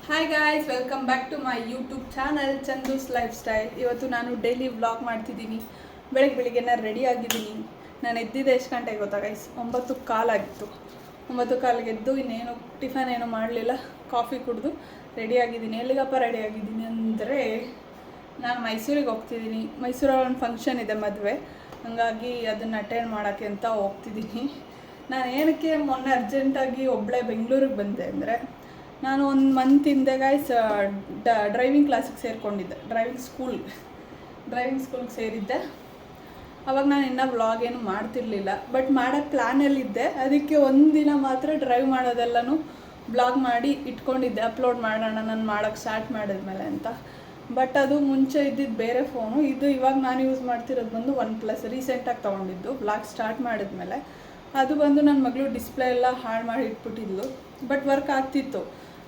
Hi guys, welcome back to my YouTube channel Chandu's lifestyle. ಇವತ್ತು ನಾನು daily vlog ಮಾಡ್ತಿದ್ದೀನಿ. ಬೆಳಿಗ್ಗೆ ರೆಡಿ ಆಗಿದ್ದೀನಿ. ನಾನು ಎದ್ದಿದ್ದೆ ಎಷ್ಟು ಗಂಟೆಗೆ ಗೊತ್ತಾ ಗೈಸ್? 9:15 ಆಗಿತ್ತು. 9:15 ಎದ್ದು ಇನ್ನೇನು ಟಿಫನ್ ಏನೂ ಮಾಡಲಿಲ್ಲ, ಕಾಫಿ ಕುಡಿದು ರೆಡಿ ಆಗಿದ್ದೀನಿ. ಎಲ್ಲಿಗಪ್ಪ ರೆಡಿ ಆಗಿದ್ದೀನಿ ಅಂದರೆ, ನಾನು ಮೈಸೂರಿಗೆ ಹೋಗ್ತಿದ್ದೀನಿ. ಮೈಸೂರಲ್ಲಿ ಒಂದು ಫಂಕ್ಷನ್ ಇದೆ, ಮದುವೆ. ಹಾಗಾಗಿ ಅದನ್ನು ಅಟೆಂಡ್ ಮಾಡೋಕ್ಕೆ ಅಂತ ಹೋಗ್ತಿದ್ದೀನಿ. ನಾನು ಏನಕ್ಕೆ ಮೊನ್ನೆ ಅರ್ಜೆಂಟಾಗಿ ಒಬ್ಬಳೇ ಬೆಂಗಳೂರಿಗೆ ಬಂದೆ ಅಂದರೆ, ನಾನು ಒಂದು ಮಂತ್ ಹಿಂದೆ ಗಾಯ್ಸ್ ಡ್ರೈವಿಂಗ್ ಕ್ಲಾಸಿಗೆ ಸೇರಿಕೊಂಡಿದ್ದೆ. ಡ್ರೈವಿಂಗ್ ಸ್ಕೂಲ್ಗೆ ಸೇರಿದ್ದೆ. ಅವಾಗ ನಾನು ಇನ್ನೂ ವ್ಲಾಗ್ ಏನು ಮಾಡ್ತಿರ್ಲಿಲ್ಲ, ಬಟ್ ಮಾಡೋಕ್ಕೆ ಪ್ಲ್ಯಾನಲ್ಲಿದ್ದೆ. ಅದಕ್ಕೆ ಒಂದಿನ ಮಾತ್ರ ಡ್ರೈವ್ ಮಾಡೋದೆಲ್ಲನೂ ಬ್ಲಾಗ್ ಮಾಡಿ ಇಟ್ಕೊಂಡಿದ್ದೆ, ಅಪ್ಲೋಡ್ ಮಾಡೋಣ ನಾನು ಮಾಡೋಕ್ಕೆ ಸ್ಟಾರ್ಟ್ ಮಾಡಿದ್ಮೇಲೆ ಅಂತ. ಬಟ್ ಅದು ಮುಂಚೆ ಇದ್ದಿದ್ದು ಬೇರೆ ಫೋನು. ಇದು ಇವಾಗ ನಾನು ಯೂಸ್ ಮಾಡ್ತಿರೋದು ಬಂದು OnePlus, ರೀಸೆಂಟಾಗಿ ತೊಗೊಂಡಿದ್ದು. ಬ್ಲಾಗ್ ಸ್ಟಾರ್ಟ್ ಮಾಡಿದ್ಮೇಲೆ ಅದು ಬಂದು ನನ್ನ ಮಗಳು ಡಿಸ್ಪ್ಲೇ ಎಲ್ಲ ಹಾಳು ಮಾಡಿ ಇಟ್ಬಿಟ್ಟಿದ್ಲು, ಬಟ್ ವರ್ಕ್ ಆಗ್ತಿತ್ತು.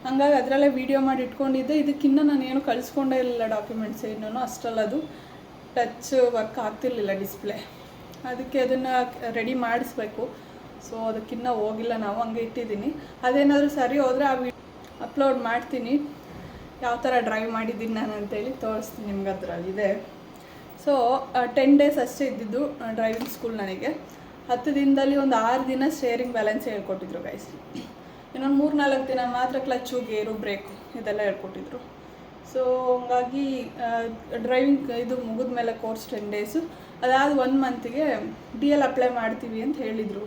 ಹಂಗಾಗಿ ಅದರಲ್ಲೇ ವೀಡಿಯೋ ಮಾಡಿ ಇಟ್ಕೊಂಡಿದ್ದೆ. ಇದಕ್ಕಿನ್ನ ನಾನು ಏನು ಕಳಿಸ್ಕೊಂಡೇ ಇರಲಿಲ್ಲ ಡಾಕ್ಯುಮೆಂಟ್ಸ್ ಏನೂ. ಅಷ್ಟರಲ್ಲಿ ಅದು ಟಚ್ ವರ್ಕ್ ಆಗ್ತಿರ್ಲಿಲ್ಲ ಡಿಸ್ಪ್ಲೇ. ಅದಕ್ಕೆ ಅದನ್ನು ರೆಡಿ ಮಾಡಿಸ್ಬೇಕು. ಸೊ ಅದಕ್ಕಿನ್ನ ಹೋಗಿಲ್ಲ, ನಾವು ಹಂಗೆ ಇಟ್ಟಿದ್ದೀನಿ. ಅದೇನಾದರೂ ಸರಿ ಹೋದರೆ ಆ ಅಪ್ಲೋಡ್ ಮಾಡ್ತೀನಿ, ಯಾವ ಥರ ಡ್ರೈವ್ ಮಾಡಿದ್ದೀನಿ ನಾನು ಅಂತೇಳಿ ತೋರಿಸ್ತೀನಿ ನಿಮ್ಗೆ. ಅದರಲ್ಲಿದೆ. ಸೊ 10 ಡೇಸ್ ಅಷ್ಟೇ ಇದ್ದಿದ್ದು ಡ್ರೈವಿಂಗ್ ಸ್ಕೂಲ್ ನನಗೆ. 10 ದಿನದಲ್ಲಿ ಒಂದು 6 ದಿನ ಸ್ಟೇರಿಂಗ್ ಬ್ಯಾಲೆನ್ಸ್ ಹೇಳ್ಕೊಟ್ಟಿದ್ರು ಗೈಸ್. ಇನ್ನೊಂದು 3-4 ದಿನ ಮಾತ್ರ ಕ್ಲಚ್ಚು, ಗೇರು, ಬ್ರೇಕು ಇದೆಲ್ಲ ಹೇಳ್ಕೊಟ್ಟಿದ್ರು. ಸೊ ಹಂಗಾಗಿ ಡ್ರೈವಿಂಗ್ ಇದು ಮುಗಿದ ಮೇಲೆ ಕೋರ್ಸ್ 10 ಡೇಸು ಅದಾದ 1 ಮಂತಿಗೆ DL ಅಪ್ಲೈ ಮಾಡ್ತೀವಿ ಅಂತ ಹೇಳಿದರು.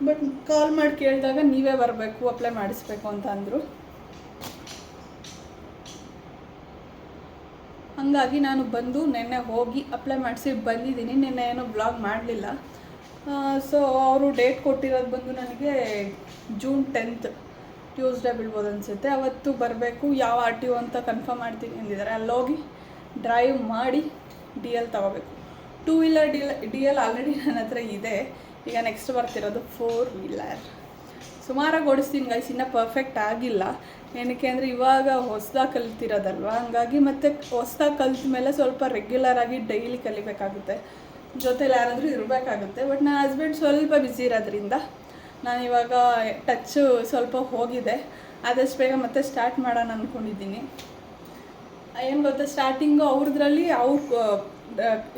ಬಟ್ ಕಾಲ್ ಮಾಡಿ ಕೇಳಿದಾಗ ನೀವೇ ಬರಬೇಕು, ಅಪ್ಲೈ ಮಾಡಿಸ್ಬೇಕು ಅಂತ ಅಂದರು. ಹಾಗಾಗಿ ನಾನು ಬಂದು ನೆನ್ನೆ ಹೋಗಿ ಅಪ್ಲೈ ಮಾಡಿಸಿ ಬಂದಿದ್ದೀನಿ. ನಿನ್ನೆ ಏನೋ ಬ್ಲಾಗ್ ಮಾಡಲಿಲ್ಲ. ಸೊ ಅವರು ಡೇಟ್ ಕೊಟ್ಟಿರೋದು ಬಂದು ನನಗೆ June 10th, ಟ್ಯೂಸ್ಡೇ ಬೀಳ್ಬೋದು ಅನಿಸುತ್ತೆ. ಅವತ್ತು ಬರಬೇಕು. ಯಾವ RTO ಅಂತ ಕನ್ಫರ್ಮ್ ಮಾಡ್ತೀನಿ ಅಂದಿದ್ದಾರೆ. ಅಲ್ಲೋಗಿ ಡ್ರೈವ್ ಮಾಡಿ DL ತೊಗೋಬೇಕು. 2 ವೀಲರ್ DL ಆಲ್ರೆಡಿ ನನ್ನ ಹತ್ರ ಇದೆ. ಈಗ ನೆಕ್ಸ್ಟ್ ಬರ್ತಿರೋದು 4 ವೀಲರ್. ಸುಮಾರಾಗಿ ಓಡಿಸ್ತೀನಿ ಗೈಸ್, ಇನ್ನೂ ಪರ್ಫೆಕ್ಟ್ ಆಗಿಲ್ಲ. ಏನಕ್ಕೆ ಅಂದರೆ ಇವಾಗ ಹೊಸದಾಗಿ ಕಲಿತಿರೋದಲ್ವ, ಹಂಗಾಗಿ ಮತ್ತು ಹೊಸ್ದಾಗಿ ಕಲಿತ ಮೇಲೆ ಸ್ವಲ್ಪ ರೆಗ್ಯುಲರಾಗಿ ಡೈಲಿ ಕಲಿಬೇಕಾಗುತ್ತೆ, ಜೊತೆಲಿ ಯಾರಾದರೂ ಇರಬೇಕಾಗುತ್ತೆ. ಬಟ್ ನನ್ನ ಹಸ್ಬೆಂಡ್ ಸ್ವಲ್ಪ ಬ್ಯುಸಿ ಇರೋದ್ರಿಂದ ನಾನಿವಾಗ ಟಚ್ಚು ಸ್ವಲ್ಪ ಹೋಗಿದೆ. ಆದಷ್ಟು ಬೇಗ ಮತ್ತೆ ಸ್ಟಾರ್ಟ್ ಮಾಡೋಣ ಅಂದ್ಕೊಂಡಿದ್ದೀನಿ. ಏನು ಗೊತ್ತಾ, ಸ್ಟಾರ್ಟಿಂಗು ಅವ್ರದ್ರಲ್ಲಿ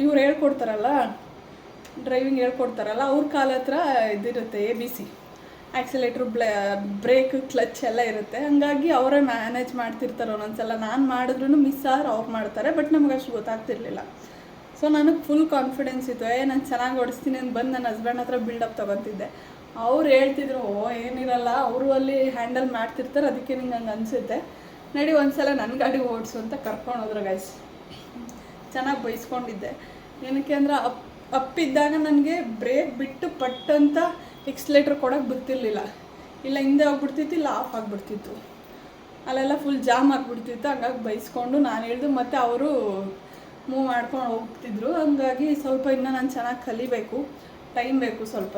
ಇವ್ರು ಹೇಳ್ಕೊಡ್ತಾರಲ್ಲ, ಡ್ರೈವಿಂಗ್ ಹೇಳ್ಕೊಡ್ತಾರಲ್ಲ, ಅವ್ರ ಕಾಲ ಹತ್ರ ಇದಿರುತ್ತೆ, ABC, ಆ್ಯಕ್ಸಿಲೇಟ್ರು, ಬ್ರೇಕ್, ಕ್ಲಚ್ ಎಲ್ಲ ಇರುತ್ತೆ. ಹಂಗಾಗಿ ಅವರೇ ಮ್ಯಾನೇಜ್ ಮಾಡ್ತಿರ್ತಾರೆ. ಒಂದೊಂದ್ಸಲ ನಾನು ಮಾಡಿದ್ರೂ ಮಿಸ್ ಆದ್ರೆ ಅವ್ರು ಮಾಡ್ತಾರೆ, ಬಟ್ ನಮ್ಗೆ ಅಷ್ಟು ಗೊತ್ತಾಗ್ತಿರ್ಲಿಲ್ಲ. ಸೊ ನನಗೆ ಫುಲ್ ಕಾನ್ಫಿಡೆನ್ಸ್ ಇತ್ತು, ನಾನು ಚೆನ್ನಾಗಿ ಓಡಿಸ್ತೀನಿ ಅಂತ ಬಂದು ನನ್ನ ಹಸ್ಬೆಂಡ್ ಹತ್ರ ಬಿಲ್ಡಪ್ ತೊಗೊತಿದ್ದೆ. ಅವ್ರು ಹೇಳ್ತಿದ್ರು, ಏನಿರಲ್ಲ, ಅವರು ಅಲ್ಲಿ ಹ್ಯಾಂಡಲ್ ಮಾಡ್ತಿರ್ತಾರೆ, ಅದಕ್ಕೆ ನಿಂಗೆ ಹಂಗೆ ಅನಿಸುತ್ತೆ, ನಡಿ ಒಂದ್ಸಲ ನನ್ನ ಗಾಡಿ ಓಡಿಸು ಅಂತ ಕರ್ಕೊಂಡು ಹೋದ್ರು ಗೈಸ್. ಚೆನ್ನಾಗಿ ಬೈಸ್ಕೊಂಡಿದ್ದೆ. ಏನಕ್ಕೆ ಅಂದರೆ ಅಪ್ಪಿದ್ದಾಗ ನನಗೆ ಬ್ರೇಕ್ ಬಿಟ್ಟು ಪಟ್ಟಂತ ಎಕ್ಸ್ಲೇಟ್ರ್ ಕೊಡೋಕ್ಕೆ ಬರ್ತಿರ್ಲಿಲ್ಲ. ಇಲ್ಲ ಹಿಂದೆ ಹೋಗ್ಬಿಡ್ತಿತ್ತು, ಇಲ್ಲ ಆಫ್ ಆಗಿಬಿಡ್ತಿತ್ತು, ಅಲ್ಲೆಲ್ಲ ಫುಲ್ ಜಾಮ್ ಆಗಿಬಿಡ್ತಿತ್ತು. ಹಂಗಾಗಿ ಬೈಸ್ಕೊಂಡು ನಾನು ಹೇಳ್ದು, ಮತ್ತು ಅವರು ಮೂವ್ ಮಾಡ್ಕೊಂಡು ಹೋಗ್ತಿದ್ರು. ಹಂಗಾಗಿ ಸ್ವಲ್ಪ ಇನ್ನೂ ನಾನು ಚೆನ್ನಾಗಿ ಕಲಿಬೇಕು, ಟೈಮ್ ಬೇಕು ಸ್ವಲ್ಪ.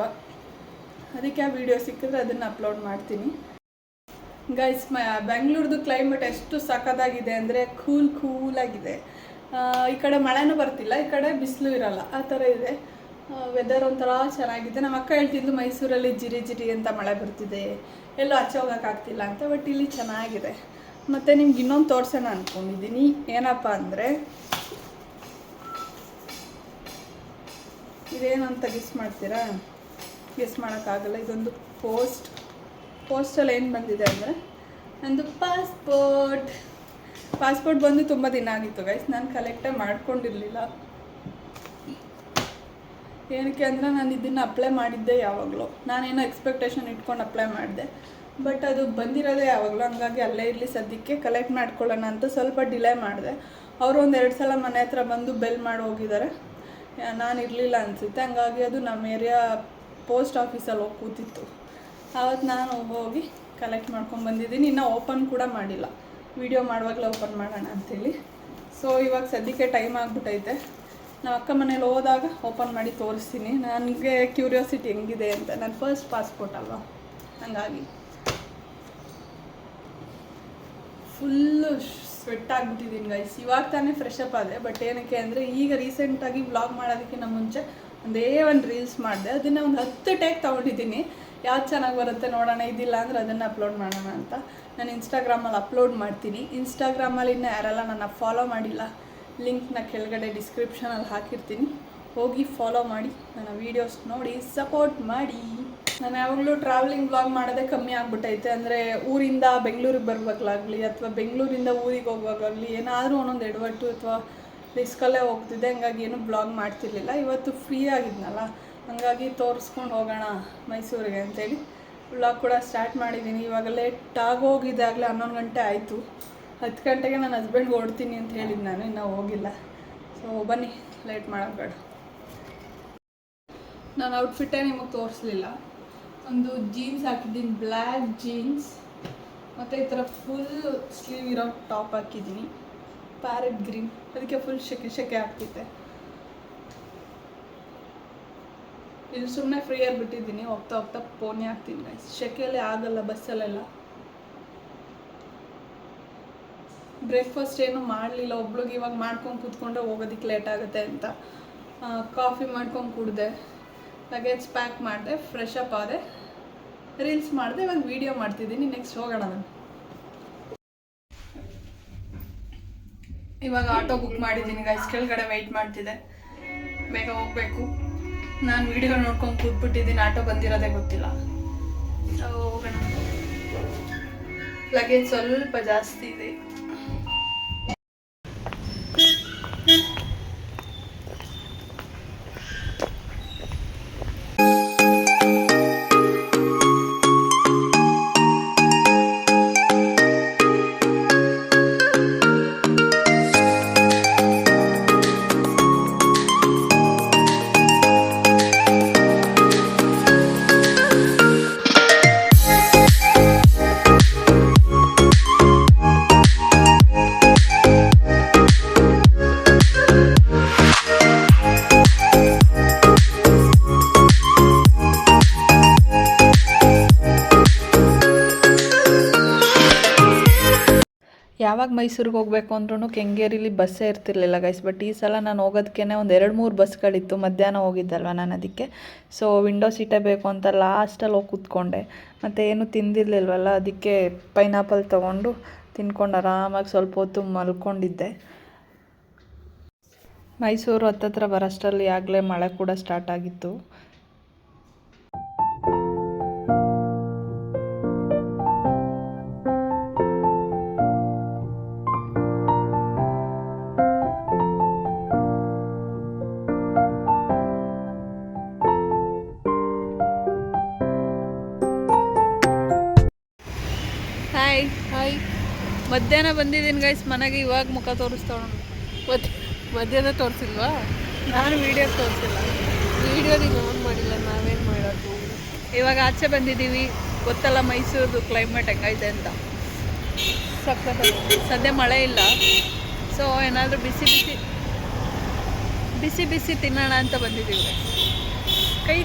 ಅದಕ್ಕೆ ಆ ವಿಡಿಯೋ ಸಿಕ್ಕಿದ್ರೆ ಅದನ್ನು ಅಪ್ಲೋಡ್ ಮಾಡ್ತೀನಿ ಗೈಸ್. ಬೆಂಗಳೂರ್ದು ಕ್ಲೈಮೇಟ್ ಎಷ್ಟು ಸಖತ್ತಾಗಿದೆ ಅಂದರೆ ಕೂಲಾಗಿದೆ. ಈ ಕಡೆ ಮಳೆನೂ ಬರ್ತಿಲ್ಲ, ಈ ಕಡೆ ಬಿಸಿಲು ಇರಲ್ಲ, ಆ ಥರ ಇದೆ ವೆದರ್. ಒಂಥರ ಚೆನ್ನಾಗಿದೆ. ನಮ್ಮ ಅಕ್ಕ ಹೇಳ್ತಿದ್ದು ಮೈಸೂರಲ್ಲಿ ಜಿರಿ ಅಂತ ಮಳೆ ಬರ್ತಿದೆ, ಎಲ್ಲೂ ಆಚೆ ಹೋಗೋಕ್ಕಾಗ್ತಿಲ್ಲ ಅಂತ. ಬಟ್ ಇಲ್ಲಿ ಚೆನ್ನಾಗಿದೆ. ಮತ್ತು ನಿಮ್ಗೆ ಇನ್ನೊಂದು ತೋರಿಸೋಣ ಅಂದ್ಕೊಂಡಿದ್ದೀನಿ. ಏನಪ್ಪ ಅಂದರೆ, ಇದೇನು ಅಂತ ಗೆಸ್ ಮಾಡ್ತೀರಾ? ಗೆಸ್ ಮಾಡೋಕ್ಕಾಗಲ್ಲ. ಇದೊಂದು ಪೋಸ್ಟಲ್ಲಿ ಏನು ಬಂದಿದೆ ಅಂದರೆ, ನಂದು ಪಾಸ್ಪೋರ್ಟ್ ಬಂದು ತುಂಬ ದಿನ ಆಗಿತ್ತು ಗೈಸ್. ನಾನು ಕಲೆಕ್ಟೇ ಮಾಡ್ಕೊಂಡಿರಲಿಲ್ಲ. ಏನಕ್ಕೆ ಅಂದರೆ, ನಾನು ಇದನ್ನು ಅಪ್ಲೈ ಮಾಡಿದ್ದೆ ಯಾವಾಗಲೂ. ನಾನೇನೋ ಎಕ್ಸ್ಪೆಕ್ಟೇಷನ್ ಇಟ್ಕೊಂಡು ಅಪ್ಲೈ ಮಾಡಿದೆ, ಬಟ್ ಅದು ಬಂದಿರೋದೇ ಯಾವಾಗಲೂ. ಹಂಗಾಗಿ ಅಲ್ಲೇ ಇರಲಿ ಸದ್ಯಕ್ಕೆ, ಕಲೆಕ್ಟ್ ಮಾಡ್ಕೊಳ್ಳೋಣ ಅಂತ ಸ್ವಲ್ಪ ಡಿಲೇ ಮಾಡಿದೆ. ಅವರು 1-2 ಸಲ ಮನೆ ಹತ್ರ ಬಂದು ಬೆಲ್ ಮಾಡಿ ಹೋಗಿದ್ದಾರೆ. ನಾನು ಇರಲಿಲ್ಲ ಅನಿಸುತ್ತೆ. ಹಂಗಾಗಿ ಅದು ನಮ್ಮ ಏರಿಯಾ ಪೋಸ್ಟ್ ಆಫೀಸಲ್ಲಿ ಹೋಗಿ ಕೂತಿತ್ತು. ಆವತ್ತು ನಾನು ಹೋಗಿ ಕಲೆಕ್ಟ್ ಮಾಡ್ಕೊಂಡು ಬಂದಿದ್ದೀನಿ. ಇನ್ನೂ ಓಪನ್ ಕೂಡ ಮಾಡಿಲ್ಲ, ವಿಡಿಯೋ ಮಾಡುವಾಗಲೇ ಓಪನ್ ಮಾಡೋಣ ಅಂಥೇಳಿ. ಸೊ ಇವಾಗ ಸದ್ಯಕ್ಕೆ ಟೈಮ್ ಆಗಿಬಿಟ್ಟೈತೆ. ನಮ್ಮ ಅಕ್ಕ ಮನೇಲಿ ಹೋದಾಗ ಓಪನ್ ಮಾಡಿ ತೋರಿಸ್ತೀನಿ. ನನಗೆ ಕ್ಯೂರಿಯಾಸಿಟಿ ಹೆಂಗಿದೆ ಅಂತ. ನನ್ನ ಫಸ್ಟ್ ಪಾಸ್ಪೋರ್ಟ್ ಅಲ್ವಾ, ಹಾಗಾಗಿ ಫುಲ್ಲು ಸ್ವೆಟ್ ಆಗಿಬಿಟ್ಟಿದ್ದೀನಿ ಗೈಸ್. ಇವಾಗ ತಾನೇ ಫ್ರೆಶ್ ಅಪ್ ಆದೆ. ಬಟ್ ಏನಕ್ಕೆ ಅಂದರೆ, ಈಗ ರೀಸೆಂಟಾಗಿ ವ್ಲಾಗ್ ಮಾಡೋದಕ್ಕಿಂತ ಮುಂಚೆ ಒಂದೇ ಒಂದು ರೀಲ್ಸ್ ಮಾಡಿದೆ. ಅದನ್ನು ಒಂದು 10 ಟೇಕ್ ತೊಗೊಂಡಿದ್ದೀನಿ. ಯಾವ್ದು ಚೆನ್ನಾಗಿ ಬರುತ್ತೆ ನೋಡೋಣ, ಇದಿಲ್ಲ ಅಂದರೆ ಅದನ್ನು ಅಪ್ಲೋಡ್ ಮಾಡೋಣ ಅಂತ ನಾನು ಇನ್ಸ್ಟಾಗ್ರಾಮಲ್ಲಿ ಅಪ್ಲೋಡ್ ಮಾಡ್ತೀನಿ. ಇನ್ಸ್ಟಾಗ್ರಾಮಲ್ಲಿ ಇನ್ನೂ ಯಾರೆಲ್ಲ ನನ್ನ ಫಾಲೋ ಮಾಡಿಲ್ಲ, ಲಿಂಕ್ನ ಕೆಳಗಡೆ ಡಿಸ್ಕ್ರಿಪ್ಷನಲ್ಲಿ ಹಾಕಿರ್ತೀನಿ, ಹೋಗಿ ಫಾಲೋ ಮಾಡಿ, ನನ್ನ ವೀಡಿಯೋಸ್ ನೋಡಿ ಸಪೋರ್ಟ್ ಮಾಡಿ. ನಾನು ಯಾವಾಗಲೂ ಟ್ರಾವೆಲಿಂಗ್ ಬ್ಲಾಗ್ ಮಾಡೋದೇ ಕಮ್ಮಿ ಆಗಿಬಿಟ್ಟೈತೆ. ಅಂದರೆ ಊರಿಂದ ಬೆಂಗಳೂರಿಗೆ ಬರುವಾಗಲಾಗಲಿ ಅಥವಾ ಬೆಂಗಳೂರಿಂದ ಊರಿಗೆ ಹೋಗುವಾಗಲಾಗಲಿ ಏನಾದರೂ ಒಂದೊಂದು ಎಡವಟ್ಟು ಅಥವಾ ರಿಸ್ಕಲ್ಲೇ ಹೋಗ್ತಿದ್ದೆ, ಹಂಗಾಗಿ ಏನೂ ಬ್ಲಾಗ್ ಮಾಡ್ತಿರ್ಲಿಲ್ಲ. ಇವತ್ತು ಫ್ರೀ ಆಗಿದ್ನಲ್ಲ, ಹಾಗಾಗಿ ತೋರಿಸ್ಕೊಂಡು ಹೋಗೋಣ ಮೈಸೂರಿಗೆ ಅಂತೇಳಿ ಬ್ಲಾಗ್ ಕೂಡ ಸ್ಟಾರ್ಟ್ ಮಾಡಿದ್ದೀನಿ. ಇವಾಗ ಲೇಟ್ ಆಗೋಗಿದ್ದಾಗಲೇ 11 ಗಂಟೆ ಆಯಿತು. 10 ಗಂಟೆಗೆ ನನ್ನ ಹಸ್ಬೆಂಡ್ಗೆ ಹೊಡ್ತೀನಿ ಅಂತ ಹೇಳಿದ್ದು ನಾನು, ಇನ್ನೂ ಹೋಗಿಲ್ಲ. ಸೊ ಬನ್ನಿ, ಲೇಟ್ ಮಾಡೋದು ಬೇಡ. ನಾನು ಔಟ್ಫಿಟ್ಟೇ ನಿಮಗೆ ತೋರಿಸ್ಲಿಲ್ಲ. ಒಂದು ಜೀನ್ಸ್ ಹಾಕಿದ್ದೀನಿ, ಬ್ಲ್ಯಾಕ್ ಜೀನ್ಸ್, ಮತ್ತು ಈ ಥರ ಫುಲ್ ಸ್ಲೀವ್ ಇರೋ ಟಾಪ್ ಹಾಕಿದ್ದೀನಿ, ಪ್ಯಾರೆಟ್ ಗ್ರೀನ್. ಅದಕ್ಕೆ ಫುಲ್ ಶೆಕೆ ಆಗ್ತಿದೆ. ಇಲ್ಲಿ ಸುಮ್ಮನೆ ಫ್ರೀಯಾಗಿ ಬಿಟ್ಟಿದ್ದೀನಿ, ಹೋಗ್ತಾ ಹೋಗ್ತಾ ಪೋನಿ ಹಾಕ್ತೀನಿ ಗೈಸ್. ಶೆಕೆಯಲ್ಲೇ ಆಗಲ್ಲ ಬಸ್ಸಲ್ಲೆಲ್ಲ. ಬ್ರೇಕ್ಫಾಸ್ಟ್ ಏನೂ ಮಾಡಲಿಲ್ಲ, ಒಬ್ಳಿಗೆ ಇವಾಗ ಮಾಡ್ಕೊಂಡು ಕೂತ್ಕೊಂಡ್ರೆ ಹೋಗೋದಕ್ಕೆ ಲೇಟ್ ಆಗುತ್ತೆ ಅಂತ ಕಾಫಿ ಮಾಡ್ಕೊಂಡು ಕುಡಿದೆ, ಲಗೇಜ್ ಪ್ಯಾಕ್ ಮಾಡಿದೆ, ಫ್ರೆಶ್ ಅಪ್ ಆದೆ, ರೀಲ್ಸ್ ಮಾಡಿದೆ, ಇವಾಗ ವೀಡಿಯೋ ಮಾಡ್ತಿದ್ದೀನಿ. ನೆಕ್ಸ್ಟ್ ಹೋಗೋಣ. ನಾನು ಇವಾಗ ಆಟೋ ಬುಕ್ ಮಾಡಿದ್ದೀನಿ ಗೈಸ್, ಕೆಳಗಡೆ ವೆಯ್ಟ್ ಮಾಡ್ತಿದ್ದೆ, ಬೇಗ ಹೋಗಬೇಕು. ನಾನು ವೀಡಿಯೋ ನೋಡ್ಕೊಂಡು ಕೂತ್ಬಿಟ್ಟಿದ್ದೀನಿ, ಆಟೋ ಬಂದಿರೋದೇ ಗೊತ್ತಿಲ್ಲ. ಹೋಗೋಣ. ಲಗೇಜ್ ಸ್ವಲ್ಪ ಜಾಸ್ತಿ ಇದೆ. ಯಾವಾಗ ಮೈಸೂರಿಗೆ ಹೋಗಬೇಕು ಅಂದ್ರೂ ಕೆಂಗೇರಿಲಿ ಬಸ್ಸೇ ಇರ್ತಿರ್ಲಿಲ್ಲ ಗೈಸ್. ಬಟ್ ಈ ಸಲ ನಾನು ಹೋಗೋದಕ್ಕೆ ಒಂದು 2-3 ಬಸ್ಗಳಿತ್ತು, ಮಧ್ಯಾಹ್ನ ಹೋಗಿದ್ದಲ್ವ ನಾನು, ಅದಕ್ಕೆ ಸೊ ವಿಂಡೋ ಸೀಟೇ ಬೇಕು ಅಂತ ಲಾಸ್ಟಲ್ಲಿ ಹೋಗಿ ಕೂತ್ಕೊಂಡೆ. ಮತ್ತು ಏನೂ ತಿಂದಿರಲಿಲ್ವಲ್ಲ, ಅದಕ್ಕೆ ಪೈನಾಪಲ್ ತೊಗೊಂಡು ತಿನ್ಕೊಂಡು ಆರಾಮಾಗಿ ಸ್ವಲ್ಪ ಹೊತ್ತು ಮಲ್ಕೊಂಡಿದ್ದೆ. ಮೈಸೂರು ಹತ್ತತ್ರ ಬರೋಷ್ಟರಲ್ಲಿ ಆಗಲೇ ಮಳೆ ಕೂಡ ಸ್ಟಾರ್ಟ್ ಆಗಿತ್ತು. ಹಾಯ್, ಮಧ್ಯಾಹ್ನ ಬಂದಿದ್ದೀನಿ ಗೈಸ್ ಮನೆಗೆ. ಇವಾಗ ಮುಖ ತೋರಿಸ್ತಾವ. ಮಧ್ಯಾಹ್ನ ತೋರಿಸಿಲ್ವಾ? ನಾನು ವೀಡಿಯೋ ತೋರಿಸಿಲ್ಲ. ವೀಡಿಯೋ ನೀವು ಆನ್ ಮಾಡಿಲ್ಲ, ನಾವೇನು ಮಾಡೋದು. ಇವಾಗ ಆಚೆ ಬಂದಿದ್ದೀವಿ, ಗೊತ್ತಲ್ಲ ಮೈಸೂರು ಕ್ಲೈಮೇಟ್ ಹೆಂಗೈತೆ ಅಂತ. ಸದ್ಯ ಮಳೆ ಇಲ್ಲ, ಸೊ ಏನಾದರೂ ಬಿಸಿ ಬಿಸಿ ತಿನ್ನೋಣ ಅಂತ ಬಂದಿದ್ದೀವಿ. ಕೈ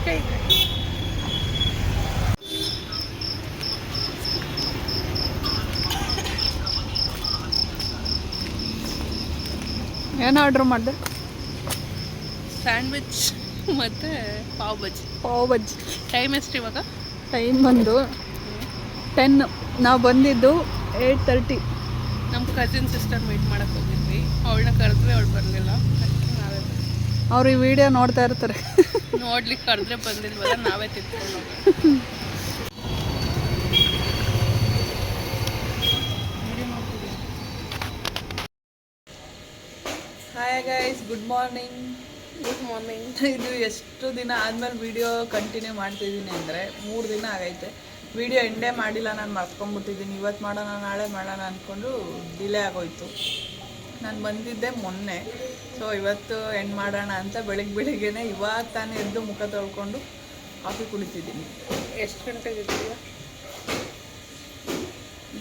ಏನು ಆರ್ಡ್ರ್ ಮಾಡಿದೆ? ಸ್ಯಾಂಡ್ವಿಚ್ ಮತ್ತು ಪಾವ್ ಬಜ್ಜಿ. ಟೈಮ್ ಎಷ್ಟು ಇವಾಗ? ಟೈಮ್ ಬಂದು 10. ನಾವು ಬಂದಿದ್ದು 8:30. ನಮ್ಮ ಕಸಿನ್ ಸಿಸ್ಟರ್ ಮೀಟ್ ಮಾಡೋಕ್ಕೆ ಹೋಗಿದ್ವಿ, ಅವಳನ್ನ ಕರೆದ್ವಿ, ಅವಳು ಬರಲಿಲ್ಲ. ಅದಕ್ಕೆ ನಾವೇ ಅವ್ರು ಈ ವಿಡಿಯೋ ನೋಡ್ತಾ ಇರ್ತಾರೆ. ನೋಡ್ಲಿಕ್ಕೆ ಕರೆದ್ರೆ ಬಂದಿಲ್ವಲ್ಲ, ನಾವೇ ತಿಳ್ಕೊಂಡು. Hi guys, good morning. ಇದು ಎಷ್ಟು ದಿನ ಆದಮೇಲೆ ವಿಡಿಯೋ ಕಂಟಿನ್ಯೂ ಮಾಡ್ತಿದ್ದೀನಿ ಅಂದರೆ 3 ದಿನ ಆಗೈತೆ. ವಿಡಿಯೋ ಎಂಡೇ ಮಾಡಿಲ್ಲ, ನಾನು ಮರ್ತ್ಕೊಂಡ್ಬಿಟ್ಟಿದ್ದೀನಿ. ಇವತ್ತು ಮಾಡೋಣ ನಾಳೆ ಮಾಡೋಣ ಅಂದ್ಕೊಂಡು ಡಿಲೇ ಆಗೋಯ್ತು. ನಾನು ಬಂದಿದ್ದೆ ಮೊನ್ನೆ, ಸೊ ಇವತ್ತು ಎಂಡ್ ಮಾಡೋಣ ಅಂತ ಬೆಳಗ್ಗೆನೇ ಇವಾಗ ತಾನೇ ಎದ್ದು ಮುಖ ತೊಳ್ಕೊಂಡು ಕಾಫಿ ಕುಡಿತಿದ್ದೀನಿ. ಎಷ್ಟು ಗಂಟೆಗೆ ಇದ್ದೀಯ?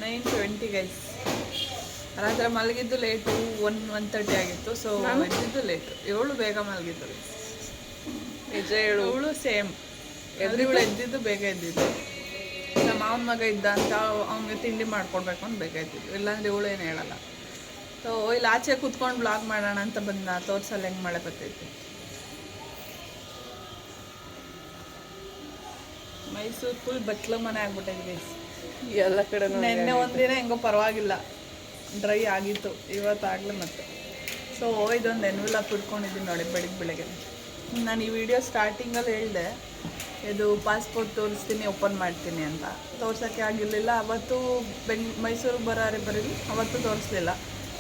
9:20 ಗೈಸ್. ರಾತ್ರಿ ಮಲಗಿದ್ದು ಲೇಟು, 1:30 ಆಗಿತ್ತು. ಸೊ ಎದ್ದಿದ್ದು ಲೇಟು. ಇವಳು ಬೇಗ ಮಲಗಿದ್ದು, ನಿಜ ಹೇಳು. ಇವಳು ಸೇಮ್. ಇವಳು ಎದ್ದಿದ್ದು ಬೇಗ ಎದ್ದಿದ್ದು. ನಮ್ಮ ಮಾವನ ಮಗ ಇದ್ದ ಅಂತ ಅವ್ನಿಗೆ ತಿಂಡಿ ಮಾಡ್ಕೊಡ್ಬೇಕು ಅಂತ ಬೇಗ ಎದ್ದಿದ್ದು, ಇಲ್ಲಾಂದ್ರೆ ಇವಳು ಏನು ಹೇಳಲ್ಲ. ಸೊ ಇಲ್ಲಿ ಆಚೆ ಕೂತ್ಕೊಂಡು ಬ್ಲಾಗ್ ಮಾಡೋಣ ಅಂತ ಬಂದ, ತೋರ್ಸಲ್ಲ ಹೆಂಗೆ ಮಳೆ ಬರ್ತೈತಿ. ಮೈಸೂರು ಫುಲ್ ಬಟ್ಲು ಮನೆ ಆಗ್ಬಿಟ್ಟಿದೆ ಗೈಸ್. ಎಲ್ಲ ಕಡೆ ನೆನ್ನೆ ಒಂದಿನ ಹೆಂಗೋ ಪರವಾಗಿಲ್ಲ, ಡ್ರೈ ಆಗಿತ್ತು, ಇವತ್ತಾಗಲೇ ಮತ್ತೆ. ಸೊ ಇದೊಂದು ಎನ್ವೆಲಪ್ ಇಟ್ಕೊಂಡಿದ್ದೀನಿ ನೋಡಿ ಬೆಳಿಗ್ಗೆ. ನಾನು ಈ ವಿಡಿಯೋ ಸ್ಟಾರ್ಟಿಂಗಲ್ಲಿ ಹೇಳಿದೆ ಇದು ಪಾಸ್ಪೋರ್ಟ್ ತೋರಿಸ್ತೀನಿ, ಓಪನ್ ಮಾಡ್ತೀನಿ ಅಂತ. ತೋರ್ಸೋಕ್ಕೆ ಆಗಿರಲಿಲ್ಲ ಅವತ್ತು. ಮೈಸೂರಿಗೆ ಬರೀಲಿ ಅವತ್ತು ತೋರಿಸ್ಲಿಲ್ಲ.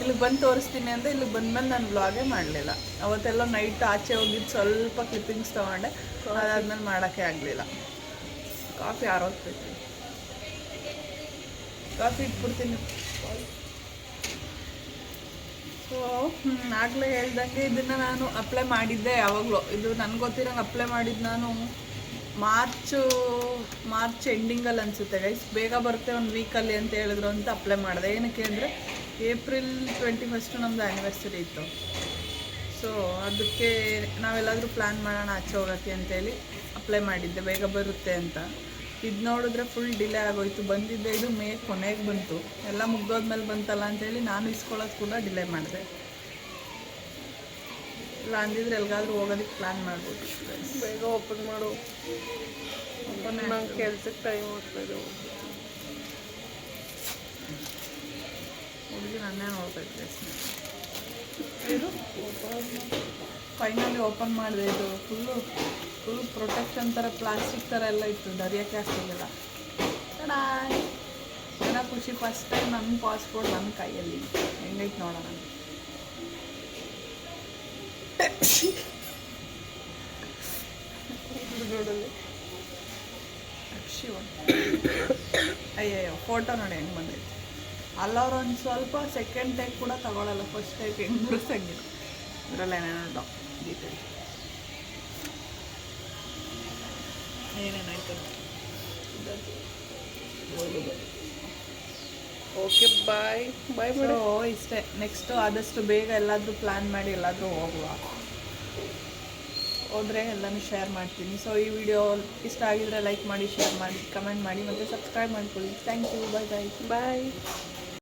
ಇಲ್ಲಿಗೆ ಬಂದು ತೋರಿಸ್ತೀನಿ ಅಂತ ಇಲ್ಲಿಗೆ ಬಂದಮೇಲೆ ನಾನು ವ್ಲಾಗೇ ಮಾಡಲಿಲ್ಲ. ಅವತ್ತೆಲ್ಲ ನೈಟ್ ಆಚೆ ಹೋಗಿದ್ದು ಸ್ವಲ್ಪ ಕ್ಲಿಪ್ಪಿಂಗ್ಸ್ ತೊಗೊಂಡೆ, ಅದಾದ್ಮೇಲೆ ಮಾಡೋಕ್ಕೆ ಆಗಲಿಲ್ಲ. ಕಾಫಿ ಆರೋಗ್ತೈತಿ, ಕಾಫಿ ಇಟ್ಬಿಡ್ತೀನಿ. ಸೊ ಆಗಲೇ ಹೇಳ್ದಂಗೆ ಇದನ್ನು ನಾನು ಅಪ್ಲೈ ಮಾಡಿದ್ದೆ ಯಾವಾಗಲೂ. ಇದು ನನಗೆ ಗೊತ್ತಿರೋಂಗೆ ಅಪ್ಲೈ ಮಾಡಿದ್ದು ನಾನು ಮಾರ್ಚ್ ಎಂಡಿಂಗಲ್ಲಿ ಅನಿಸುತ್ತೆ ಗೈಸ್. ಬೇಗ ಬರುತ್ತೆ ಒಂದು ವೀಕಲ್ಲಿ ಅಂತ ಹೇಳಿದ್ರು ಅಂತ ಅಪ್ಲೈ ಮಾಡಿದೆ. ಏನಕ್ಕೆ ಅಂದರೆ ಏಪ್ರಿಲ್ 21 ನಮ್ಮದು ಆ್ಯನಿವರ್ಸರಿ ಇತ್ತು. ಸೊ ಅದಕ್ಕೆ ನಾವೆಲ್ಲಾದರೂ ಪ್ಲ್ಯಾನ್ ಮಾಡೋಣ ಆಚೆ ಹೋಗೋಕ್ಕೆ ಅಂತೇಳಿ ಅಪ್ಲೈ ಮಾಡಿದ್ದೆ, ಬೇಗ ಬರುತ್ತೆ ಅಂತ. ಇದು ನೋಡಿದ್ರೆ ಫುಲ್ ಡಿಲೇ ಆಗೋಯ್ತು. ಬಂದಿದ್ದೆ ಇದು ಮೇ ಕೊನೆಗೆ ಬಂತು, ಎಲ್ಲ ಮುಗ್ದೋದ್ಮೇಲೆ ಬಂತಲ್ಲ ಅಂತೇಳಿ ನಾನು ಇಸ್ಕೊಳ್ಳೋದು ಕೂಡ ಡಿಲೇ ಮಾಡಿದೆ. ಇಲ್ಲ ಅಂದಿದ್ರೆ ಎಲ್ಲಿಗಾದ್ರೂ ಹೋಗೋದಕ್ಕೆ ಪ್ಲ್ಯಾನ್ ಮಾಡ್ಬೋದು. ಬೇಗ ಓಪನ್ ಮಾಡು, ನಂಗೆ ಕೆಲ್ಸಕ್ಕೆ ಟೈಮ್ ಆಗ್ತಾಯಿದೆ. ಹುಡುಗಿ ನನ್ನೇ ನೋಡ್ತೈತೆ. ಇದು ಫೈನಲಿ ಓಪನ್ ಮಾಡಿದೆ. ಇದು ಫುಲ್ ಪ್ರೊಟೆಕ್ಷನ್ ಥರ ಪ್ಲಾಸ್ಟಿಕ್ ಥರ ಎಲ್ಲ ಇತ್ತು, ದರಿಯೋಕ್ಕೆ ಆಗ್ತಿಲ್ಲ. ಏನೋ ಖುಷಿ, ಫಸ್ಟ್ ಟೈಮ್ ನನ್ನ ಪಾಸ್ಪೋರ್ಟ್ ನನ್ನ ಕೈಯಲ್ಲಿ ಹೆಂಗೈತೆ ನೋಡೋಣ. ನೋಡಲಿ ಅಯ್ಯಯ್ಯೋ ಫೋಟೋ ನೋಡಿ ಹೆಂಗೆ ಬಂದೈತೆ. ಅಲ್ಲವ್ರು ಒಂದು ಸ್ವಲ್ಪ ಸೆಕೆಂಡ್ ಟೇಕ್ ಕೂಡ ತಗೊಳ್ಳಲ್ಲ, ಫಸ್ಟ್ ಟೇಕ್ ಹೆಂಗೆ ಬಿಡಿಸಂಗಿಲ್ಲ. ಇದರಲ್ಲಿ ಏನೇನೋ ಡೀಟೇಲ್ ಏನೇನಾಯ್ತು. Okay bye madam. ಇಷ್ಟೇ. ನೆಕ್ಸ್ಟು ಆದಷ್ಟು ಬೇಗ ಎಲ್ಲಾದರೂ ಪ್ಲ್ಯಾನ್ ಮಾಡಿ ಎಲ್ಲಾದರೂ ಹೋದರೆ ಎಲ್ಲನೂ ಶೇರ್ ಮಾಡ್ತೀನಿ. ಸೊ ಈ ವಿಡಿಯೋ ಇಷ್ಟ ಆಗಿದರೆ ಲೈಕ್ ಮಾಡಿ, ಶೇರ್ ಮಾಡಿ, ಕಮೆಂಟ್ ಮಾಡಿ ಮತ್ತು ಸಬ್ಸ್ಕ್ರೈಬ್ ಮಾಡ್ಕೊಳ್ಳಿ. Thank you. ಬಾಯ್.